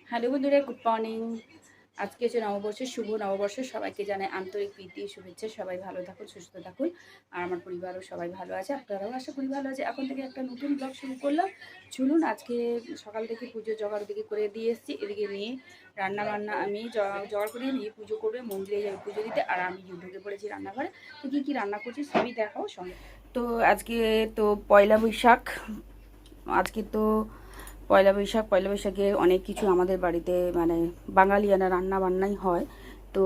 Hello বন্ধুরা, good morning. আজকে হচ্ছে নববর্ষের শুভ নববর্ষ। সবাইকে জানাই আন্তরিক প্রীতি শুভেচ্ছা। সবাই ভালো থাকুন, সুস্থ থাকুন। আর আমার পরিবারও সবাই ভালো আছে, আপনারাও আশা করি ভালো আছে। এখন থেকে একটা নতুন ব্লগ শুরু করলাম। চলুন, আজকে সকাল থেকে পুজো জোগাড় দিকে করে দিয়ে এসেছি। এদিকে নিয়ে রান্না বান্না আমি জোগাড় করে নিয়ে পুজো করবে, মন্দিরে যাবে পুজো দিতে। আর আমি ঢুকে পড়েছি রান্নাঘরে। তো কী কী রান্না করছি সবই দেখাও সঙ্গে। তো আজকে তো পয়লা বৈশাখ। আজকে তো পয়লা বৈশাখে অনেক কিছু আমাদের বাড়িতে মানে বাঙালিয়ানা রান্না বান্নাই হয়। তো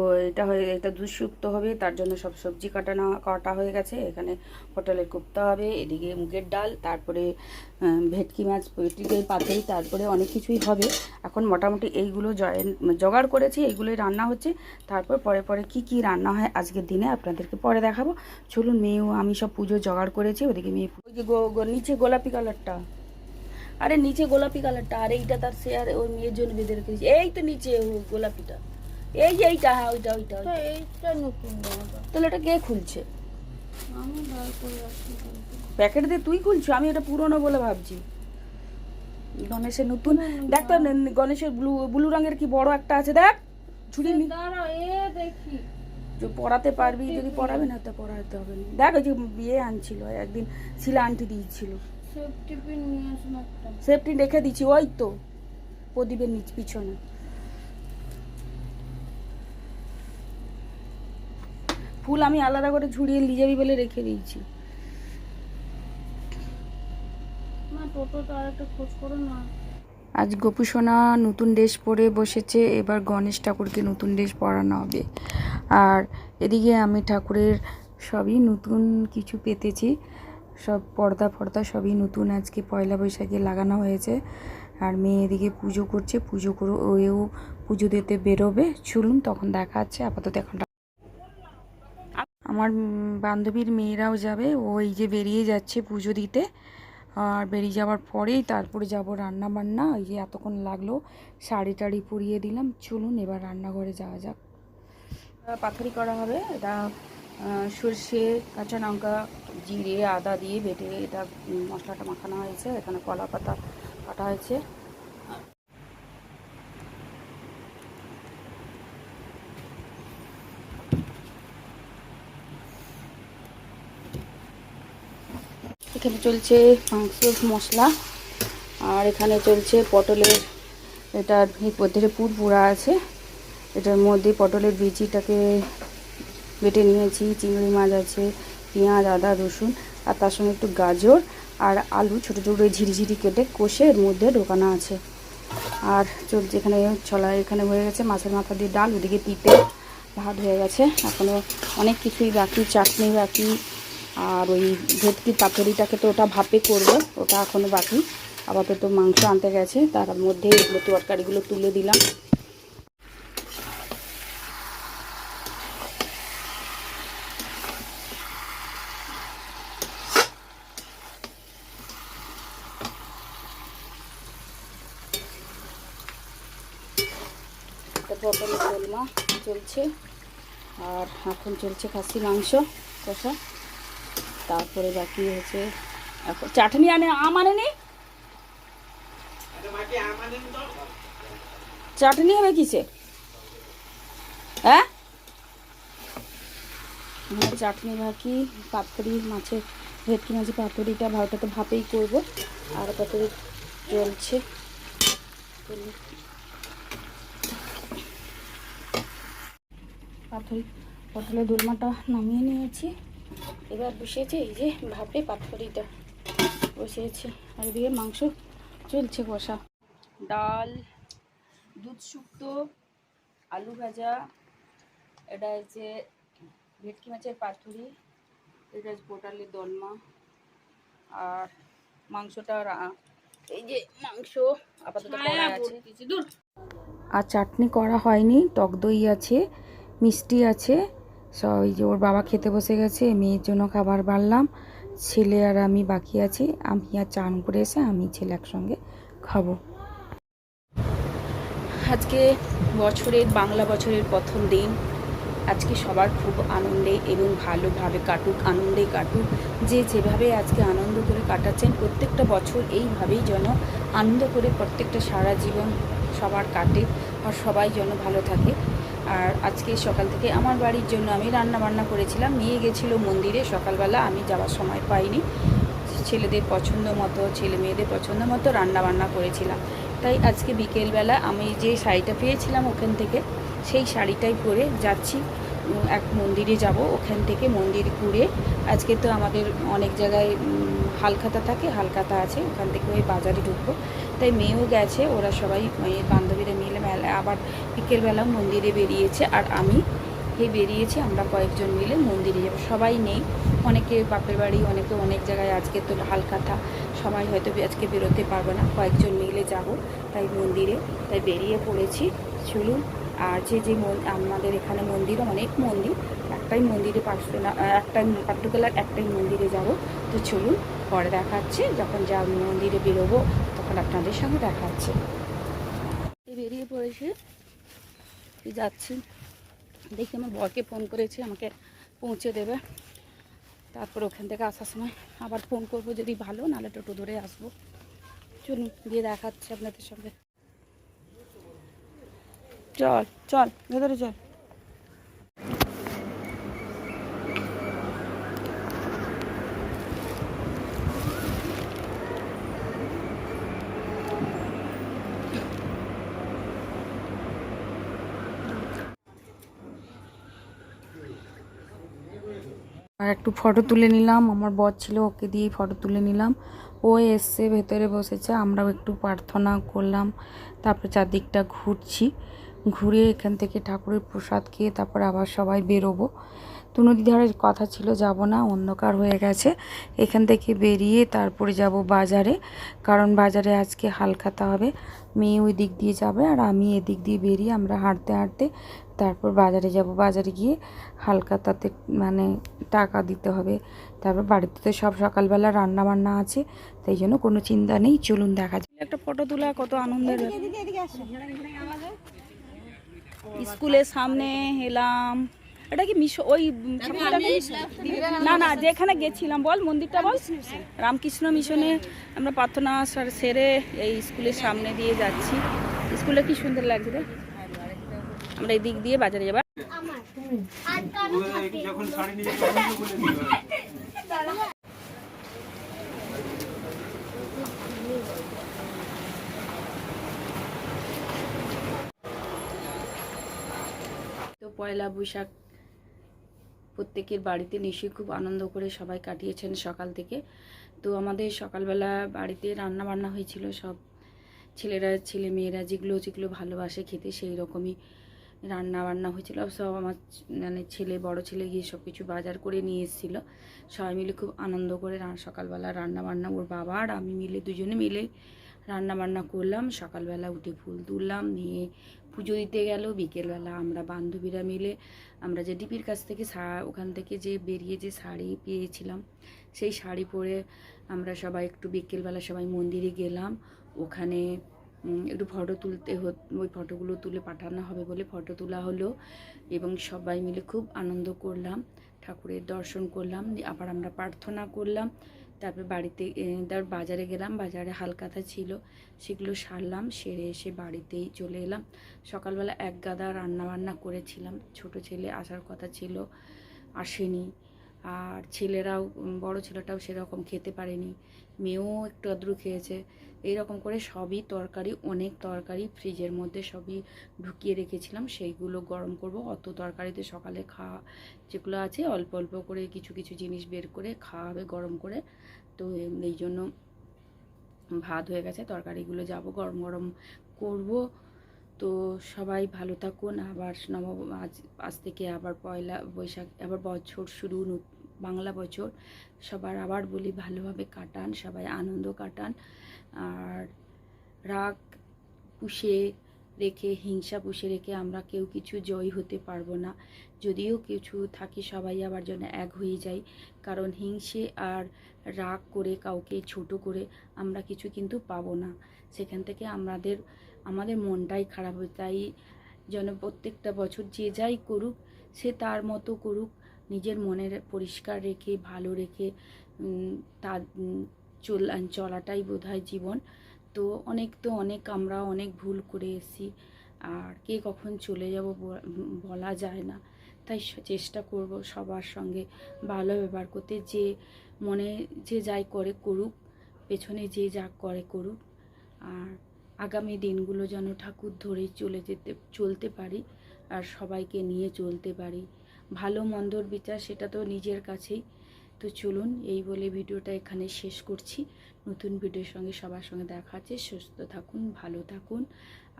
এটা দুধ শুক্ত হবে, তার জন্য সব সবজি কাটা হয়ে গেছে। এখানে পটলের কোপ্তা হবে, এদিকে মুগের ডাল, তারপরে ভেটকি মাছ, পেটিকের পাতুরি, তারপরে অনেক কিছুই হবে। এখন মোটামুটি এইগুলো জোগাড় করেছি, এইগুলোই রান্না হচ্ছে। তারপর পরে কি রান্না হয় আজকের দিনে আপনাদেরকে পরে দেখাবো। চলুন, মেয়েও আমি সব পুজো জোগাড় করেছি। ওদিকে মেয়ে ওই যে নিচে গোলাপি কালারটা, আরে নিচে গোলাপি কালারটা, আর এইটা তার শেয়ার ওই মেয়ের জন্য বেঁধে রেখেছি। এই তো নিচে গোলাপিটা, এই যে এইটা, হ্যাঁ ওইটা এইটা নতুন। তাহলে এটা কে খুলছে? আমি বার করে রাখছি প্যাকেট দিয়ে। তুই খুলছো? আমি এটা পুরনো বলে ভাবছি। গণেশের নতুন দেখ তো, গণেশের ব্লু রঙের কি বড় একটা আছে, দেখ ঝুড়ি দেখি পড়াতে পারবি। যদি পড়াবে না তো পড়াতে হবে না। দেখ ওই যে বিয়ে আনছিল একদিন, শিলা আন্টি দিয়েছিল। সেফটি রেখে দিচ্ছি, ওই তো প্রদীপের পিছনে। ফুল আমি আলাদা করে ঝুড়িয়ে নিয়ে যাবি বলে রেখে দিয়েছি। আজ গোপু সোনা নতুন ড্রেস পরে বসেছে। এবার গণেশ ঠাকুরকে নতুন ড্রেস পরানো হবে। আর এদিকে আমি ঠাকুরের সবই নতুন কিছু পেতেছি, সব পর্দা সবই নতুন আজকে পয়লা বৈশাখে লাগানো হয়েছে। আর মেয়ে এদিকে পুজো করছে, পুজো করে ওও পুজো দিতে বেরোবে। চলুন তখন দেখা যাচ্ছে। আপাতত এখন আমার বান্ধবীর মেয়েরাও যাবে, ও এই যে বেরিয়ে যাচ্ছে পুজো দিতে। আর বেরিয়ে যাওয়ার পরেই তারপরে যাব রান্না বান্না। ওই যে এতক্ষণ লাগলো, শাড়ি টাড়ি পরিয়ে দিলাম। চলুন এবার রান্নাঘরে যাওয়া যাক। পাতুরি করা হবে। এটা সর্ষে, কাঁচা লঙ্কা, জিরে, আদা দিয়ে বেটে এটা মশলাটা মাখানো হয়েছে। এখানে কলা পাতা কাটা হয়েছে। এখানে চলছে মাংসের মশলা, আর এখানে চলছে পটলের, এটার মধ্যে পুর পোড়া আছে। এটার মধ্যে পটলের বিচিটাকে বেটে নিয়েছি, চিংড়ি মাছ আছে, পেঁয়াজ, আদা, রসুন, আর তার সঙ্গে একটু গাজর আর আলু ছোটো ছোটো ঝিরিঝিরি কেটে কষে এর মধ্যে ঢোকানো আছে। আর চলছে এখানে ছলা, এখানে হয়ে গেছে মাছের মাথা দিয়ে ডাল, ওদিকে পিঠে ভাত হয়ে গেছে। এখনও অনেক কিছুই বাকি, চাটনি বাকি, আর ওই ভেটকি পাতুরিটাকে তো ওটা ভাপে করবো, ওটা এখনও বাকি। আপাতত মাংস আনতে গেছে, তার মধ্যে এগুলো তরকারিগুলো তুলে দিলাম। পটলের দোলমা চলছে, আর এখন চলছে খাসি মাংস কষা। তারপরে বাকি হচ্ছে এখন চাটনি আনেনি, চাটনি হবে কিসে? হ্যাঁ, চাটনি বাকি, পাতুরি মাছের, ভেটকি মাছের পাতুরিটা ভাতটা তো ভাপেই করবো। আর পাতুরি চলছে, পটলের দোলমাটা নামিয়ে নিয়েছি, এবার বসিয়েছি এই যে ভাপে পাতুরিটা বসিয়েছি। আর এদিকে মাংস চলছে কষা। ডাল, দুধ শুক্তো, আলু ভাজা, এটা হচ্ছে ভেটকি মাছের পাতুরি, এটা হচ্ছে পটলের দোলমা, আর মাংসটা এই যে মাংস আপাতত করা আছে। আর চাটনি করা হয়নি, টক দই আছে, মিষ্টি আছে। সব এই যে ওর বাবা খেতে বসে গেছে, মেয়ের জন্য খাবার বাড়লাম, ছেলে আর আমি বাকি আছি। আমি আর চান করে এসে আমি ছেলে একসঙ্গে খাবো। আজকে বাংলা বছরের প্রথম দিন। আজকে সবার খুব আনন্দে এবং ভালোভাবে কাটুক, আনন্দে কাটুক। যে যেভাবে আজকে আনন্দ করে কাটাচ্ছেন, প্রত্যেকটা বছর এইভাবেই যেন আনন্দ করে প্রত্যেকটা সারা জীবন সবার কাটে, আর সবাই যেন ভালো থাকে। আর আজকে সকাল থেকে আমার বাড়ির জন্য আমি রান্না বান্না করেছিলাম, নিয়ে গেছিলো মন্দিরে সকালবেলা, আমি যাওয়ার সময় পাইনি। ছেলেদের পছন্দ মতো, ছেলে মেয়েদের পছন্দ মতো রান্না বান্না করেছিলাম। তাই আজকে বিকেলবেলা আমি যে শাড়িটা পেয়েছিলাম ওখান থেকে, সেই শাড়িটাই পরে যাচ্ছি এক মন্দিরে যাব। ওখান থেকে মন্দির ঘুরে, আজকে তো আমাদের অনেক জায়গায় হালখাতা থাকে, হালখাতা আছে, ওখান থেকে ওই বাজারে ঢুকবো। তাই মেয়েও গেছে, ওরা সবাই মেয়ের বান্ধবীরা মিলে আবার বিকেলবেলা মন্দিরে বেরিয়েছে, আর আমি বেরিয়েছি। আমরা কয়েকজন মিলে মন্দিরে যাবো, সবাই নেই, অনেকে বাপের বাড়ি, অনেকে অনেক জায়গায়। আজকে তো হালখাতা, সবাই হয়তো আজকে বেরোতে পারবে না, কয়েকজন মিলে যাব তাই মন্দিরে, তাই বেরিয়ে পড়েছি। চলুন। আর যে আমাদের এখানে মন্দির, অনেক মন্দির, একটাই মন্দিরে পারছে না, একটাই পার্টিকুলার একটাই মন্দিরে যাব। তো চলুন, পরে দেখাচ্ছে যখন যা মন্দিরে বেরোবো তখন আপনাদের সঙ্গে দেখাচ্ছে। বেরিয়ে পড়েছি, যাচ্ছি। দেখি আমার বরকে ফোন করেছি, আমাকে পৌঁছে দেবে। তারপর ওখান থেকে আসার সময় আবার ফোন করবো, যদি ভালো, নাহলে টোটো ধরে আসবো। চলুন, গিয়ে দেখাচ্ছি আপনাদের সঙ্গে। চল চল, ভেতরে চল। আর একটু ফটো তুলে নিলাম, আমার বর ছিল, ওকে দিয়ে ফটো তুলে নিলাম। ও এসছে, ভেতরে বসেছে, আমরাও একটু প্রার্থনা করলাম। তারপর চারদিকটা ঘুরছি, ঘুরে এখান থেকে ঠাকুরের প্রসাদ খেয়ে তারপর আবার সবাই বেরোবো। তো নদী ধারের কথা ছিল, যাব না, অন্ধকার হয়ে গেছে। এখান থেকে বেরিয়ে তারপরে যাব বাজারে, কারণ বাজারে আজকে হালখাতা হবে। মেয়ে ওই দিক দিয়ে যাবে আর আমি এদিক দিয়ে বেরিয়ে আমরা হাঁটতে হাঁটতে তারপর বাজারে যাব। বাজারে গিয়ে হালখাতাতে মানে টাকা দিতে হবে। তারপর বাড়িতে তো সব সকালবেলা রান্না বান্না আছে, তাই জন্য কোনো চিন্তা নেই। চলুন দেখা যায়। একটা ফটো তোলা কত আনন্দের। স্কুলের সামনে এলাম। এটা কি ওই না না, যেখানে গেছিলাম, বল মন্দিরটা বল। রামকৃষ্ণ মিশনে আমরা প্রার্থনা সেরে এই স্কুলের সামনে দিয়ে যাচ্ছি। স্কুলে কি সুন্দর লাগছে রে। আমরা এই দিক দিয়ে বাজারে যাবো। তো পয়লা বৈশাখ প্রত্যেকের বাড়িতে নিশ্চয়ই খুব আনন্দ করে সবাই কাটিয়েছেন সকাল থেকে। তো আমাদের সকালবেলা বাড়িতে রান্না বান্না হয়েছিল, সব ছেলে মেয়েরা যেগুলো যেগুলো ভালোবাসে খেতে সেই রকমই রান্না বান্না হয়েছিল। সব আমার মানে বড় ছেলে গিয়ে সব কিছু বাজার করে নিয়ে এসেছিলো। সবাই মিলে খুব আনন্দ করে সকালবেলা রান্না বান্না, ওর বাবা আর আমি মিলে দুজনে মিলে রান্না বান্না করলাম। সকালবেলা উঠে ফুল তুললাম, নিয়ে পুজো দিতে গেল। বিকেলবেলা আমরা বান্ধবীরা মিলে আমরা যে ডিপির কাছ থেকে ওখান থেকে যে বেরিয়ে যে শাড়ি পেয়েছিলাম, সেই শাড়ি পরে আমরা সবাই একটু বিকেলবেলা সবাই মন্দিরে গেলাম। ওখানে একটু ফটো তুলতে ওই ফটোগুলো তুলে পাঠানো হবে বলে ফটো তোলা হলো, এবং সবাই মিলে খুব আনন্দ করলাম, ঠাকুরের দর্শন করলাম, আবার আমরা প্রার্থনা করলাম। তারপর তারপর বাজারে গেলাম, বাজারে হালকাথা ছিল সেগুলো সারলাম, সেরে এসে বাড়িতেই চলে এলাম। সকালবেলা এক গাদা রান্নাবান্না করেছিলাম, ছোট ছেলে আসার কথা ছিল, আসেনি। আর ছেলেরাও, বড় ছেলেটাও সেরকম খেতে পারেনি, মেয়েও একটু আদ্রু খেয়েছে। এইরকম করে সবই তরকারি, অনেক তরকারি ফ্রিজের মধ্যে সবই ঢুকিয়ে রেখেছিলাম, সেইগুলো গরম করব। অত তরকারিতে সকালে খাওয়া যেগুলো আছে অল্প অল্প করে কিছু কিছু জিনিস বের করে খাওয়া হবে গরম করে। তো এই জন্য ভাত হয়ে গেছে, তরকারিগুলো যাব গরম গরম করব। তো সবাই ভালো থাকুন। আবার আজ থেকে আবার পয়লা বৈশাখ, আবার বছর শুরু, বাংলা বছর। সবার আবার বলি ভালোভাবে কাটান, সবাই আনন্দ কাটান। আর রাগ পুষে রেখে, হিংসা পুষে রেখে আমরা কেউ কিছু জয় হতে পারবো না। যদিও কিছু থাকি সবাই আবার যেন এক হয়ে যাই, কারণ হিংসে আর রাগ করে কাউকে ছোট করে আমরা কিছু কিন্তু পাবো না। সেখান থেকে আমাদের মনটাই খারাপ হয়। তাই যেন প্রত্যেকটা বছর যে যাই করুক সে তার মতো করুক, নিজের মনের পরিষ্কার রেখে ভালো রেখে তার চলাটাই বোধহয় জীবন। তো অনেক আমরা অনেক ভুল করে এসেছি, আর কে কখন চলে যাব বলা যায় না। তাই চেষ্টা করব সবার সঙ্গে ভালো ব্যবহার করতে, যে মনে যে যাই করে করুক, পেছনে যে যা করে করুক। আর আগামী দিনগুলো যেন ঠাকুর ধরে চলতে পারি, আর সবাইকে নিয়ে চলতে পারি। ভালো মন্দর বিচার সেটা তো নিজের কাছেই। তো চলুন, এই বলে ভিডিওটা এখানে শেষ করছি। নতুন ভিডিওর সঙ্গে সবার সঙ্গে দেখা হচ্ছে। সুস্থ থাকুন, ভালো থাকুন,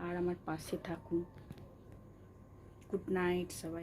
আর আমার পাশে থাকুন। গুড নাইট সবাই।